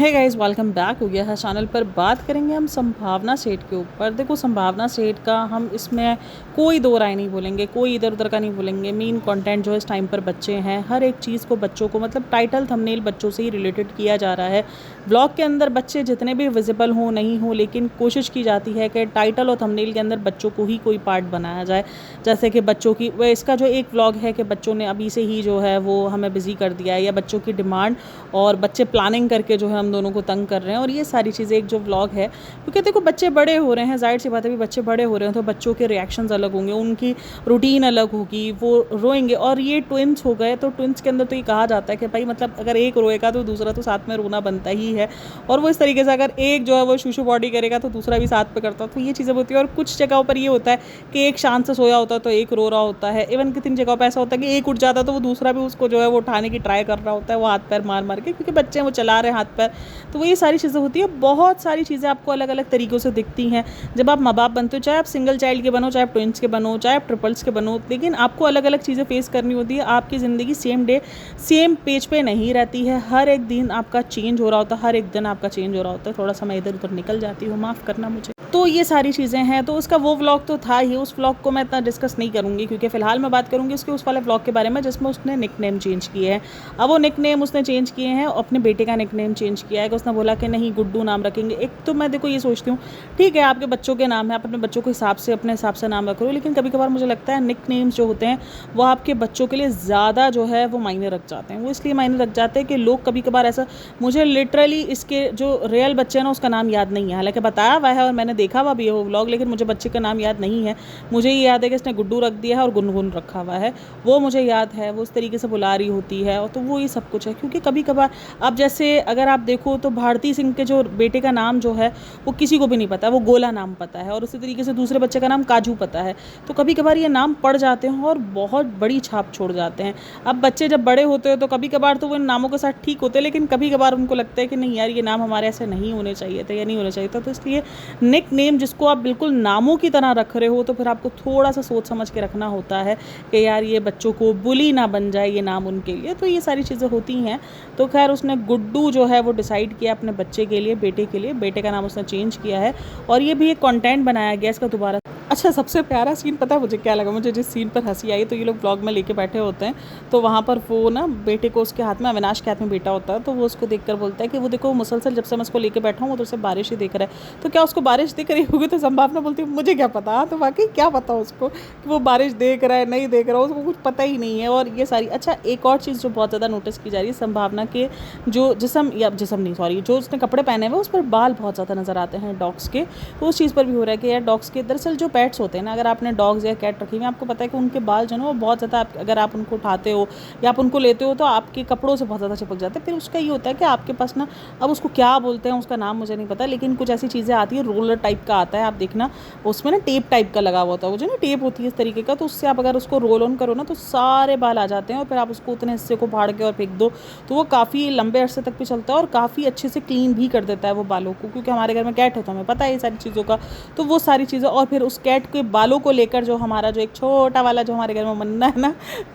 Hey guys, welcome back हो गया है चैनल पर। बात करेंगे हम संभावना सेट के ऊपर। देखो, संभावना सेट का हम इसमें कोई दो राय नहीं बोलेंगे, कोई इधर उधर का नहीं बोलेंगे। मेन कंटेंट जो है इस टाइम पर बच्चे हैं, हर एक चीज़ को बच्चों को मतलब टाइटल थंबनेल बच्चों से ही रिलेटेड किया जा रहा है। व्लॉग के अंदर बच्चे जितने भी विजिबल हों नहीं हो, लेकिन कोशिश की जाती है कि टाइटल और थंबनेल के अंदर बच्चों को ही कोई पार्ट बनाया जाए। जैसे कि बच्चों की वह इसका जो एक व्लॉग है कि बच्चों ने अभी से ही जो है वो हमें बिज़ी कर दिया है, या बच्चों की डिमांड और बच्चे प्लानिंग करके जो है हम दोनों को तंग कर रहे हैं। और ये सारी चीज़ें एक जो व्लॉग है, क्योंकि देखो बच्चे बड़े हो रहे हैं, जाहिर सी बात है, भी बच्चे बड़े हो रहे हैं तो बच्चों के रिएक्शंस अलग होंगे, उनकी रूटीन अलग होगी, वो रोएंगे। और ये ट्विंस हो गए तो ट्विंस के अंदर तो ये कहा जाता है कि भाई मतलब अगर एक रोएगा तो दूसरा तो साथ में रोना बनता ही है। और वो इस तरीके से अगर एक जो है वो शूशु बॉडी करेगा तो दूसरा भी साथ पे करता है। तो ये चीज़ें होती है। और कुछ जगहों पर ये होता है कि एक शांत से सोया होता है तो एक रो रहा होता है। इवन कितनी जगहों पर ऐसा होता है कि एक उठ जाता है तो वो दूसरा भी उसको जो है वो उठाने की ट्राई कर रहा होता है, वो हाथ पैर मार मार के, क्योंकि बच्चे वो चला रहे हैं हाथ पैर। तो वो ये सारी चीज़ें होती है। बहुत सारी चीज़ें आपको अलग अलग तरीक़ों से दिखती हैं जब आप माँ बाप बनते हो, चाहे आप सिंगल चाइल्ड के बनो, चाहे आप ट्विंस के बनो, चाहे आप ट्रिपल्स के बनो, लेकिन आपको अलग अलग चीज़ें फेस करनी होती है। आपकी ज़िंदगी सेम डे सेम पेज पे नहीं रहती है। हर एक दिन आपका चेंज हो रहा होता है, हर एक दिन आपका चेंज हो रहा होता है। थोड़ा सा मैं इधर उधर निकल जाती हूँ, माफ़ करना मुझे। तो ये सारी चीज़ें हैं। तो उसका वो व्लॉग तो था ही, उस व्लॉग को मैं इतना डिस्कस नहीं करूँगी, क्योंकि फ़िलहाल मैं बात करूँगी उसके उस वाले व्लॉग के बारे में जिसमें उसने निकनेम चेंज किए हैं। अब वो निकनेम उसने चेंज किए हैं, अपने बेटे का निकनेम चेंज किया है कि उसने बोला कि नहीं गुड्डू नाम रखेंगे। एक तो मैं देखो ये सोचती हूँ, ठीक है आपके बच्चों के नाम है, आप अपने बच्चों के हिसाब से अपने हिसाब से नाम रख लो, लेकिन कभी कभार मुझे लगता है निकनेम्स जो होते हैं वो आपके बच्चों के लिए ज़्यादा जो है वो मायने रख जाते हैं। वो इसलिए मायने रख जाते हैं कि लोग कभी कभार ऐसा, मुझे लिटरली इसके जो रियल बच्चे हैं ना उसका नाम याद नहीं है, हालांकि बताया हुआ है और मैंने देखा हुआ भी है वो व्लॉग, लेकिन मुझे बच्चे का नाम याद नहीं है। मुझे ये याद है कि इसने गुड्डू रख दिया है और गुनगुन रखा हुआ है, वो मुझे याद है। वो उस तरीके से बुला रही होती है, और तो वो ये सब कुछ है। क्योंकि कभी कभार अब जैसे अगर आप देखो तो भारती सिंह के जो बेटे का नाम जो है वो किसी को भी नहीं पता, वो गोला नाम पता है, और उसी तरीके से दूसरे बच्चे का नाम काजू पता है। तो कभी कभार ये नाम पड़ जाते हैं और बहुत बड़ी छाप छोड़ जाते हैं। अब बच्चे जब बड़े होते हैं तो कभी कभार तो वो इन नामों के साथ ठीक होते हैं, लेकिन कभी कभार उनको लगता है कि नहीं यार ये नाम हमारे ऐसे नहीं होने चाहिए थे या नहीं होने चाहिए था। तो इसलिए निक नेम जिसको आप बिल्कुल नामों की तरह रख रहे हो तो फिर आपको थोड़ा सा सोच समझ के रखना होता है कि यार ये बच्चों को बुली ना बन जाए ये नाम उनके लिए। तो ये सारी चीज़ें होती हैं। तो खैर उसने गुड्डू जो है वो डिसाइड किया अपने बच्चे के लिए, बेटे के लिए। बेटे का नाम उसने चेंज किया है और ये भी एक कंटेंट बनाया गया इसका दोबारा। अच्छा, सबसे प्यारा सीन पता है मुझे क्या लगा? मुझे जिस सीन पर हंसी आई, तो ये लोग ब्लॉग में लेके बैठे होते हैं, तो वहाँ पर वो ना बेटे को, उसके हाथ में, अविनाश के हाथ में बेटा होता है, तो वो उसको देखकर बोलता है कि वो देखो मुसलसल जब से मैं उसको लेके बैठा हूँ वो तो उसे बारिश ही देख रहा है। तो क्या उसको बारिश दिख रही होगी? तो संभावना बोलती है मुझे क्या पता। तो वाकई क्या पता उसको कि वो बारिश देख रहा है नहीं देख रहा, उसको कुछ पता ही नहीं है। और ये सारी, अच्छा एक और चीज़ जो बहुत ज़्यादा नोटिस की जा रही है, संभावना के जो जिसम, या जिसम नहीं सॉरी, जो उसने कपड़े पहने हुए उस पर बाल बहुत ज़्यादा नज़र आते हैं डॉग्स के। तो उस चीज़ पर भी हो रहा है कि यार डॉग्स के, दरअसल जो पेट्स होते हैं ना, अगर आपने डॉग्स या कैट रखी हुई, आपको पता है कि उनके बाल जो है वो बहुत ज़्यादा, अगर आप उनको उठाते हो या आप उनको लेते हो तो आपके कपड़ों से बहुत ज़्यादा चिपक जाते हैं। फिर उसका ये होता है कि आपके पास ना, अब उसको क्या बोलते हैं उसका नाम मुझे नहीं पता, लेकिन कुछ ऐसी चीज़ें आती है, रोलर टाइप का आता है, आप देखना उसमें ना टेप टाइप का लगा हुआ होता है, वो जो ना टेप होती है इस तरीके का, तो उससे आप अगर उसको रोल ऑन करो ना तो सारे बाल आ जाते हैं। और फिर आप उसको उतने हिस्से को फाड़ के और फेंक दो तो वो काफ़ी लंबे अरसे तक भी चलता है और काफ़ी अच्छे से क्लीन भी कर देता है वो बालों को। क्योंकि हमारे घर में कैट है तो हमें पता है ये सारी चीज़ों का। तो वो सारी चीज़ें, और फिर उस कैट के बालों को लेकर जो हमारा जो एक छोटा वाला जो हमारे घर में मन्ना है ना,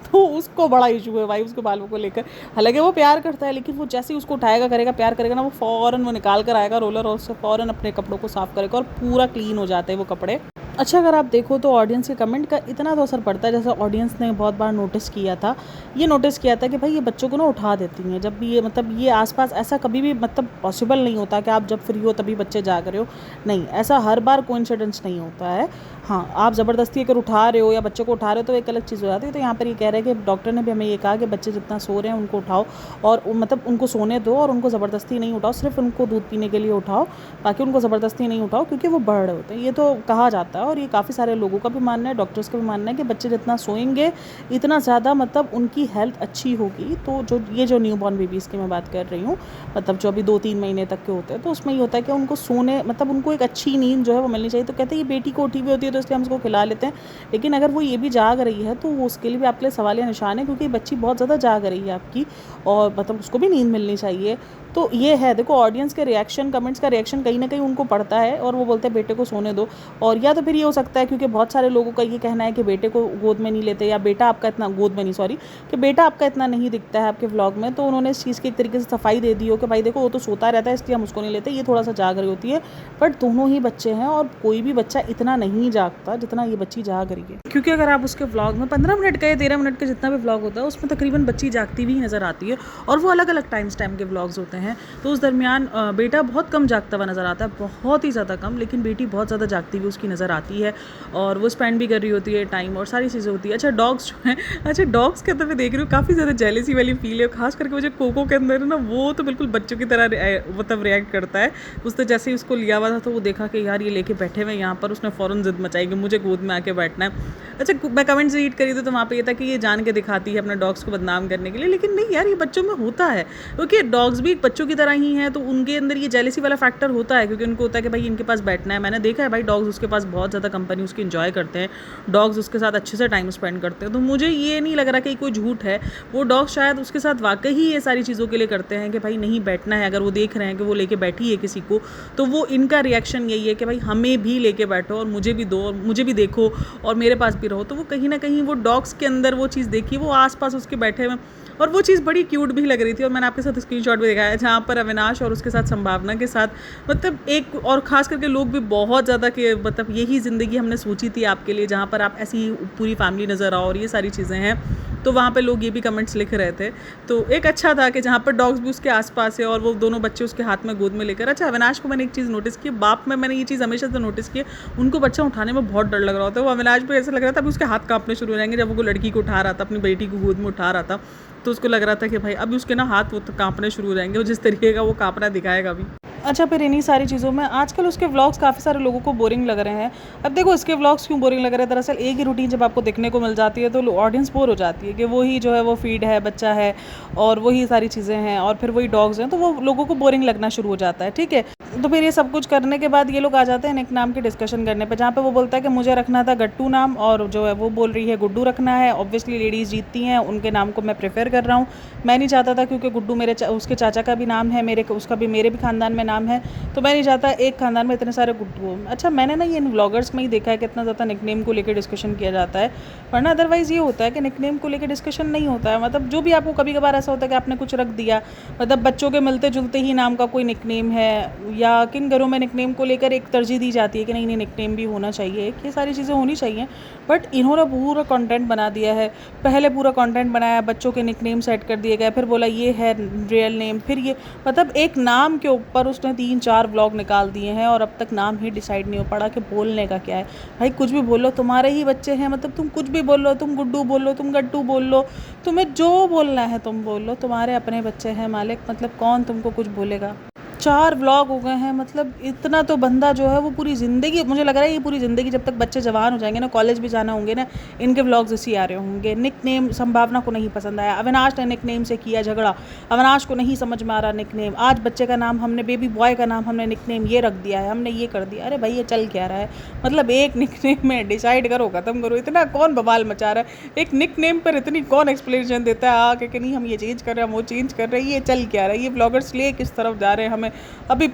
तो उसको बड़ा इशू है भाई उसके बालों को लेकर। हालांकि वो प्यार करता है, लेकिन वो जैसे ही उसको उठाएगा करेगा प्यार करेगा ना, वो फ़ौरन वो निकाल कर आएगा रोलर और उससे फ़ौरन अपने कपड़ों को साफ़ करेगा और पूरा क्लीन हो जाते हैं वो कपड़े। अच्छा, अगर आप देखो तो ऑडियंस के कमेंट का इतना तो असर पड़ता है। जैसा ऑडियंस ने बहुत बार नोटिस किया था, ये नोटिस किया था कि भाई ये बच्चों को ना उठा देती हैं जब भी ये, मतलब ये आसपास, ऐसा कभी भी मतलब पॉसिबल नहीं होता कि आप जब फ्री हो तभी बच्चे जाग रहे हो। नहीं, ऐसा हर बार कोइंसिडेंस नहीं होता है। हाँ, आप ज़बरदस्ती अगर उठा रहे हो या बच्चे को उठा रहे हो तो एक अलग चीज़ हो जाती है। तो यहाँ पर ये कह रहे हैं कि डॉक्टर ने भी हमें ये कहा कि बच्चे जितना सो रहे हैं उनको उठाओ, और मतलब उनको सोने दो और उनको ज़बरदस्ती नहीं उठाओ, सिर्फ उनको दूध पीने के लिए उठाओ, बाकी उनको ज़बरदस्ती नहीं उठाओ, क्योंकि वो बढ़ रहे होते हैं। ये तो कहा जाता है और ये काफ़ी सारे लोगों का भी मानना है, डॉक्टर्स का भी मानना है कि बच्चे जितना सोएंगे इतना ज़्यादा मतलब उनकी हेल्थ अच्छी होगी। तो जो ये जो न्यू बॉर्न बेबीज़ की मैं बात कर रही हूँ, मतलब जो अभी 2-3 महीने तक के होते हैं, तो उसमें ये होता है कि उनको सोने, मतलब उनको एक अच्छी नींद जो है वो मिलनी चाहिए। तो कहते हैं ये बेटी को उठी हुई होती है तो इसलिए हम उसको खिला लेते हैं, लेकिन अगर वो ये भी जाग रही है तो वो उसके लिए भी आपके लिए सवालिया निशान है, क्योंकि बच्ची बहुत ज़्यादा जाग रही है आपकी, और मतलब उसको भी नींद मिलनी चाहिए। तो ये है, देखो ऑडियंस के रिएक्शन, कमेंट्स का रिएक्शन कहीं ना कहीं उनको पड़ता है और वो बोलते हैं बेटे को सोने दो। और या तो फिर ये हो सकता है क्योंकि बहुत सारे लोगों का ये कहना है कि बेटे को गोद में नहीं लेते, या बेटा आपका इतना गोद में नहीं, सॉरी, कि बेटा आपका इतना नहीं दिखता है आपके व्लॉग में, तो उन्होंने इस चीज़ की एक तरीके से सफाई दे दी हो कि भाई देखो वो तो सोता रहता है इसलिए हम उसको नहीं लेते, ये थोड़ा सा जाग रही होती है। बट दोनों ही बच्चे हैं और कोई भी बच्चा इतना नहीं जागता जितना ये बच्ची जाग रही है, क्योंकि अगर आप उसके व्लॉग में 15 मिनट का या 13 मिनट का जितना भी व्लॉग होता है उसमें तकरीबन बच्ची जागती भी नज़र आती है, और वो अलग अलग टाइम के व्लॉग्स होते हैं। तो उस दरमियान बेटा बहुत कम जागता हुआ नज़र आता है, बहुत ही ज़्यादा कम, लेकिन बेटी बहुत ज़्यादा जागती हुई उसकी नज़र आती है और वो स्पेंड भी कर रही होती है टाइम और सारी चीज़ें होती है। अच्छा डॉग्स जो हैं, अच्छा डॉग्स के अंदर मैं देख रही हूँ काफ़ी ज़्यादा जेलेसी वाली फील है, खास करके मुझे कोको के अंदर ना वो तो बिल्कुल बच्चों की तरह मतलब रिएक्ट करता है। उसने जैसे ही उसको लिया हुआ था तो वो देखा कि यार ये लेके बैठे हुए यहाँ पर, उसने फ़ौरन ज़िद मचाई कि मुझे गोद में आके बैठना है। अच्छा मैं कमेंट्स रीड करी थी तो वहाँ पे ये था कि ये जान के दिखाती है अपने डॉग्स को बदनाम करने के लिए, लेकिन नहीं यार, ये बच्चों में होता है, क्योंकि डॉग्स भी बच्चों की तरह ही हैं, तो उनके अंदर ये जेलेसी वाला फैक्टर होता है, क्योंकि उनको होता है कि भाई इनके पास बैठना है। मैंने देखा है भाई डॉग्स उसके पास बहुत ज़्यादा कंपनी उसकी इन्जॉय करते हैं, डॉग्स उसके साथ अच्छे से टाइम स्पेंड करते हैं। तो मुझे ये नहीं लग रहा कि कोई झूठ है, वो डॉग शायद उसके साथ वाकई ही ये सारी चीज़ों के लिए करते हैं कि भाई नहीं बैठना है। अगर वो देख रहे हैं कि वो लेके बैठी है किसी को, तो वो इनका रिएक्शन यही है कि भाई हमें भी लेके बैठो और मुझे भी दो और मुझे भी देखो और मेरे पास भी रहो। तो वो कहीं ना कहीं वो डॉग्स के अंदर वो चीज़ देखी, वो आसपास उसके बैठे हुए, और वो चीज़ बड़ी क्यूट भी लग रही थी। और मैंने आपके साथ स्क्रीनशॉट भी दिखाया जहाँ पर अविनाश और उसके साथ संभावना के साथ, मतलब एक और ख़ास करके लोग भी बहुत ज़्यादा कि मतलब यही ज़िंदगी हमने सोची थी आपके लिए, जहाँ पर आप ऐसी पूरी फैमिली नज़र आओ और ये सारी चीज़ें हैं। तो वहाँ पे लोग ये भी कमेंट्स लिख रहे थे। तो एक अच्छा था कि जहाँ पर डॉग्स भी उसके आसपास है और वो दोनों बच्चे उसके हाथ में गोद में लेकर। अच्छा अविनाश को मैंने एक चीज़ नोटिस की, बाप में मैंने ये चीज़ हमेशा से नोटिस की, उनको बच्चा उठाने में बहुत डर लग रहा होता है। वो अविनाश भी ऐसा लग रहा था अभी उसके हाथ कांपने शुरू हो जाएंगे। जब वो लड़की को उठा रहा था, अपनी बेटी को गोद में उठा रहा था, तो उसको लग रहा था कि भाई अभी उसके ना हाथ वो तो कांपने शुरू हो जाएंगे, और जिस तरीके का वो कांपना दिखाएगा अभी। अच्छा फिर इन्हीं सारी चीज़ों में आजकल उसके व्लॉग्स काफ़ी सारे लोगों को बोरिंग लग रहे हैं। अब देखो इसके व्लॉग्स क्यों बोरिंग लग रहे हैं, दरअसल एक ही रूटीन जब आपको देखने को मिल जाती है तो ऑडियंस बोर हो जाती है कि वही जो है वो फीड है, बच्चा है और वही सारी चीज़ें हैं और फिर वही डॉग्स हैं, तो वो लोगों को बोरिंग लगना शुरू हो जाता है। ठीक है, तो फिर ये सब कुछ करने के बाद ये लोग आ जाते हैं निक नाम की डिस्कशन करने पे, जहाँ पे वो बोलता है कि मुझे रखना था गट्टू नाम और जो है वो बोल रही है गुड्डू रखना है। ऑब्वियसली लेडीज़ जीतती हैं, उनके नाम को मैं प्रेफर कर रहा हूँ। मैं नहीं चाहता था क्योंकि गुड्डू मेरे उसके चाचा का भी नाम है, उसका भी मेरे भी ख़ानदान में नाम है, तो मैं नहीं चाहता एक ख़ानदान में इतने सारे गुड्डू हो। अच्छा मैंने ना ये इन व्लॉगर्स में ही देखा है कि इतना ज़्यादा निकनेम को लेकर डिस्कशन किया जाता है, वरना अदरवाइज़ ये होता है कि निकनेम को लेकर डिस्कशन नहीं होता है। मतलब जो भी आपको कभी कभार ऐसा होता है कि आपने कुछ रख दिया, मतलब बच्चों के मिलते जुलते ही नाम का कोई निकनेम है, या किन घरों में निकनेम को लेकर एक तरजीह दी जाती है कि नहीं निकनेम भी होना चाहिए, ये सारी चीज़ें होनी चाहिए। बट इन्होंने पूरा कंटेंट बना दिया है, पहले पूरा कंटेंट बनाया, बच्चों के निकनेम सेट कर दिए गए, फिर बोला ये है रियल नेम, फिर ये मतलब एक नाम के ऊपर उसने 3-4 व्लॉग निकाल दिए हैं और अब तक नाम ही डिसाइड नहीं हो पड़ा कि बोलने का क्या है। भाई कुछ भी बोलो, तुम्हारे ही बच्चे हैं, मतलब तुम कुछ भी बोल लो, तुम गुड्डू बोल लो, तुम गट्टू बोल लो, तुम्हें जो बोलना है तुम बोल लो, तुम्हारे अपने बच्चे हैं मालिक, मतलब कौन तुमको कुछ बोलेगा। 4 व्लॉग हो गए हैं, मतलब इतना तो बंदा जो है वो पूरी ज़िंदगी, मुझे लग रहा है ये पूरी ज़िंदगी जब तक बच्चे जवान हो जाएंगे ना, कॉलेज भी जाना होंगे ना, इनके व्लॉग्स इसी आ रहे होंगे। निकनेम संभावना को नहीं पसंद आया, अविनाश ने निकनेम से किया झगड़ा, अविनाश को नहीं समझ में आ रहा निकनेम, आज बच्चे का नाम हमने, बेबी बॉय का नाम हमने निकनेम ये रख दिया है, हमने ये कर दिया। अरे भाई ये चल क्या रहा है, मतलब एक निकनेम में डिसाइड करो, ख़त्म करो, इतना कौन बवाल मचा रहा है, एक निकनेम पर इतनी कौन एक्सप्लेनेशन देता है आके कि नहीं हम ये चेंज कर रहे हैं, हम वो चेंज कर रहे हैं, ये चल क्या रहा है, ये ब्लॉगर्स ले किस तरफ जा रहे हैं हमें। अभी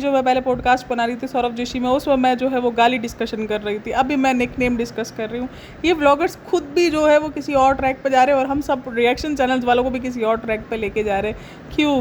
जो मैं पहले पॉडकास्ट बना रही थी सौरभ जोशी में, उसमें मैं जो है वो गाली डिस्कशन कर रही थी, अभी मैं निकनेम डिस्कस कर रही हूँ। ये व्लॉगर्स खुद भी जो है वो किसी और ट्रैक पे जा रहे हैं और हम सब रिएक्शन चैनल्स वालों को भी किसी और ट्रैक पे लेके जा रहे हैं।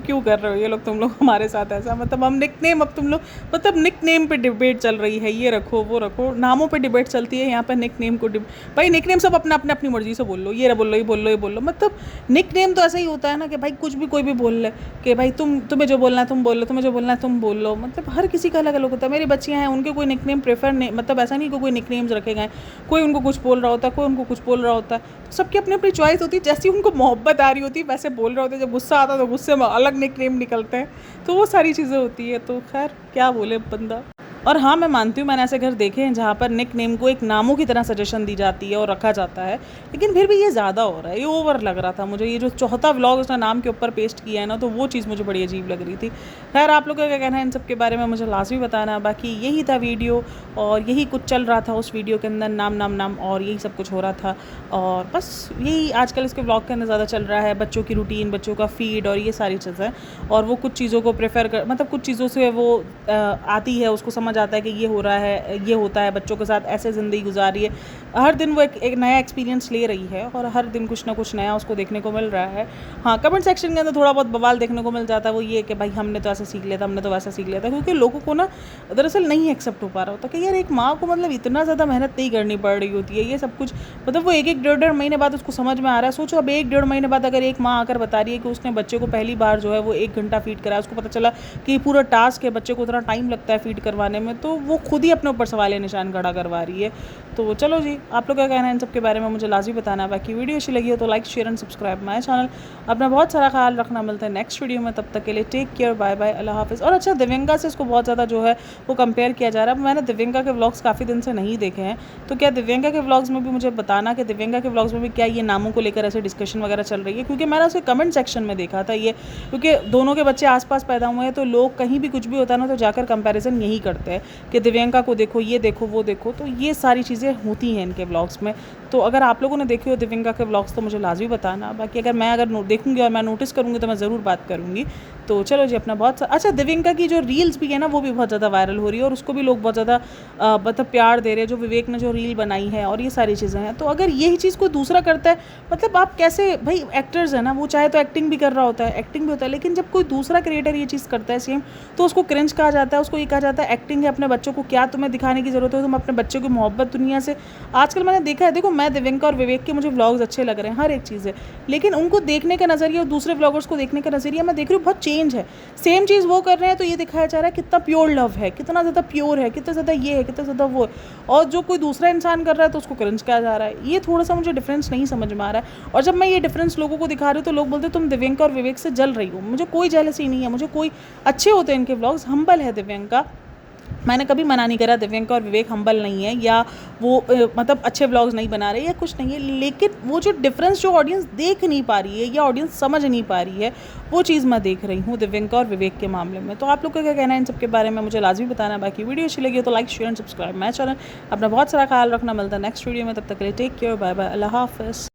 क्यों कर रहे हो ये लोग, तुम लोग हमारे साथ ऐसा, मतलब हम निकनेम, अब तुम लोग मतलब निकनेम पे डिबेट चल रही है, ये रखो वो रखो, नामों पे डिबेट चलती है, यहाँ पे निकनेम को भाई निकनेम सब अपनी मर्जी से बोल लो, ये बोल लो ये बोल लो ये बोल लो, मतलब निकनेम तो ऐसा ही होता है ना कि भाई कुछ भी कोई भी बोल ले कि भाई तुम्हें जो बोलना है तुम बोल लो, तुम्हें जो बोलना है तुम बोल लो, मतलब हर किसी का अलग अलग होता है। मेरी बच्चियां हैं, उनके कोई निकनेम प्रेफर नहीं, मतलब ऐसा नहीं कि कोई निकनेम्स रखे गए, कोई उनको कुछ बोल रहा होता है, कोई उनको कुछ बोल रहा होता है, तो सबकी अपनी अपनी चॉइस होती है, जैसी उनको मोहब्बत आ रही होती है वैसे बोल रहे होते हैं, जब गुस्सा आता है तो गुस्से में अलग निकनेम निकलते हैं, तो वो सारी चीज़ें होती है। तो खैर क्या बोले बंदा। और हाँ, मैं मानती हूँ मैंने ऐसे घर देखे हैं जहाँ पर निक नेम को एक नामों की तरह सजेशन दी जाती है और रखा जाता है, लेकिन फिर भी ये ज़्यादा हो रहा है, ये ओवर लग रहा था मुझे। ये जो चौथा व्लॉग उसने नाम के ऊपर पेस्ट किया है ना, तो वो चीज़ मुझे बड़ी अजीब लग रही थी। खैर, आप लोगों का क्या कहना है इन सब के बारे में मुझे लाज़मी बताना। बाकी यही था वीडियो, और यही कुछ चल रहा था उस वीडियो के अंदर, नाम नाम नाम, और यही सब कुछ हो रहा था। और बस यही आजकल इसके व्लॉग के अंदर ज़्यादा चल रहा है, बच्चों की रूटीन, बच्चों का फीड और ये सारी चीज़ें। और वो कुछ चीज़ों को प्रेफर कर, मतलब कुछ चीज़ों से वो आती है, उसको समझ आता है कि ये हो रहा है, ये होता है, बच्चों के साथ ऐसे ज़िंदगी गुजार रही है। हर दिन वो एक नया एक्सपीरियंस ले रही है, और हर दिन कुछ ना कुछ नया उसको देखने को मिल रहा है। हाँ, कमेंट सेक्शन के अंदर थोड़ा बहुत बवाल देखने को मिल जाता है, वो ये कि भाई हमने तो ऐसा सीख लिया था, हमने तो वैसा सीख लिया था, क्योंकि लोगों को ना दरअसल नहीं एक्सेप्ट हो पा रहा होता कि यार एक माँ को मतलब इतना ज़्यादा मेहनत नहीं करनी पड़ रही होती है, ये सब कुछ मतलब वो एक डेढ़ महीने बाद उसको समझ में आ रहा है। सोचो, अब 1-1.5 महीने बाद अगर एक माँ आकर बता रही है कि उसने बच्चे को पहली बार जो है वो 1 घंटा फीड कराया, उसको पता चला कि पूरा टास्क है, बच्चे को उतना टाइम लगता है फीड करवाने में, तो वो खुद ही अपने ऊपर सवाल निशान खड़ा करवा रही है। तो चलो जी, आप लोग क्या कहना है इन सब के बारे में मुझे लाज़मी बताना। बाकी वीडियो अच्छी लगी हो तो like, share and subscribe my channel. अपना बहुत सारा ख्याल रखना, मिलता है नेक्स्ट वीडियो में, तब तक के लिए टेक केयर, बाय बाय, अल्लाह हाफ़िज़। और अच्छा, दिव्यंका से इसको बहुत ज़्यादा जो है वो कंपेयर किया जा रहा है। मैंने दिव्यंका के व्लॉग्स काफ़ी दिन से नहीं देखे हैं, तो क्या दिव्यंका के व्लॉग्स में भी मुझे बताना कि दिव्यंका के व्लॉग्स में भी क्या ये नामों को लेकर ऐसे डिस्कशन वगैरह चल रही है, क्योंकि मैंने उसे कमेंट सेक्शन में देखा था ये, क्योंकि दोनों के बच्चे आसपास पैदा हुए हैं, तो लोग कहीं भी कुछ भी होता है ना तो जाकर कंपैरिजन यही करते हैं कि दिव्यंका को देखो, ये देखो, वो देखो, तो ये सारी चीज़ें होती हैं इनके व्लॉग्स में। तो अगर आप लोगों ने देखे हो दिव्यंका के व्लॉग्स तो मुझे लाज़मी बताना। बाकी अगर मैं देखूँगी और मैं नोटिस करूँगी तो मैं ज़रूर बात करूँगी। तो चलो जी, अपना बहुत अच्छा, दिव्यंका की जो रील्स भी है ना वो भी बहुत ज़्यादा वायरल हो रही है, और उसको भी लोग बहुत ज़्यादा मतलब प्यार दे रहे हैं, जो विवेक ने जो रील बनाई है, और ये सारी चीज़ें हैं। तो अगर यही चीज़ कोई दूसरा करता है, मतलब आप कैसे, भाई एक्टर्स है ना, वो चाहे तो एक्टिंग भी कर रहा होता है, एक्टिंग भी होता है, लेकिन जब कोई दूसरा क्रिएटर ये चीज़ करता है सेम, तो उसको क्रिंज कहा जाता है, उसको ये कहा जाता है एक्टिंग है। अपने बच्चों को क्या तुम्हें दिखाने की ज़रूरत है, तुम अपने बच्चों की मोहब्बत दुनिया से। आजकल मैंने देखा है, देखो मैं दिव्यंका और विवेक के मुझे व्लॉग्स अच्छे लग रहे हैं, हर एक चीज़ है, लेकिन उनको देखने का नज़रिया और दूसरे व्लॉगर्स को देखने का नज़रिया मैं देख रही हूँ बहुत चेंज है। सेम चीज़ वो कर रहे हैं तो ये दिखाया जा रहा है कितना प्योर लव है, कितना ज़्यादा प्योर है, कितना ज़्यादा ये है, कितना ज़्यादा वो है, और जो कोई दूसरा इंसान कर रहा है तो उसको क्रिंज कहा जा रहा है। ये थोड़ा सा मुझे डिफरेंस नहीं समझ में आ रहा है, और जब मैं ये डिफरेंस लोगों को दिखा रही हूँ तो लोग बोलते तुम दिव्यंका और विवेक से जल रही हो। मुझे कोई जेलसी नहीं है, मुझे कोई, अच्छे होते हैं इनके व्लॉग्स, हम्बल है दिव्यंका, मैंने कभी मना नहीं करा दिव्यंका और विवेक हम्बल नहीं है, या वो मतलब अच्छे व्लॉग्स नहीं बना रहे या कुछ नहीं है, लेकिन वो जो डिफरेंस जो ऑडियंस देख नहीं पा रही है या ऑडियंस समझ नहीं पा रही है, वो चीज़ मैं देख रही हूँ दिव्यंका और विवेक के मामले में। तो आप लोग का क्या कहना है इन सब के बारे में मुझे लाजमी बताना। बाकी वीडियो अच्छी लगी हो तो like, share and subscribe my channel. अपना बहुत सारा ख्याल रखना, मिलता है नेक्स्ट वीडियो में, तब तक के लिए टेक केयर, बाय बाय, अल्लाह हाफ़िज़।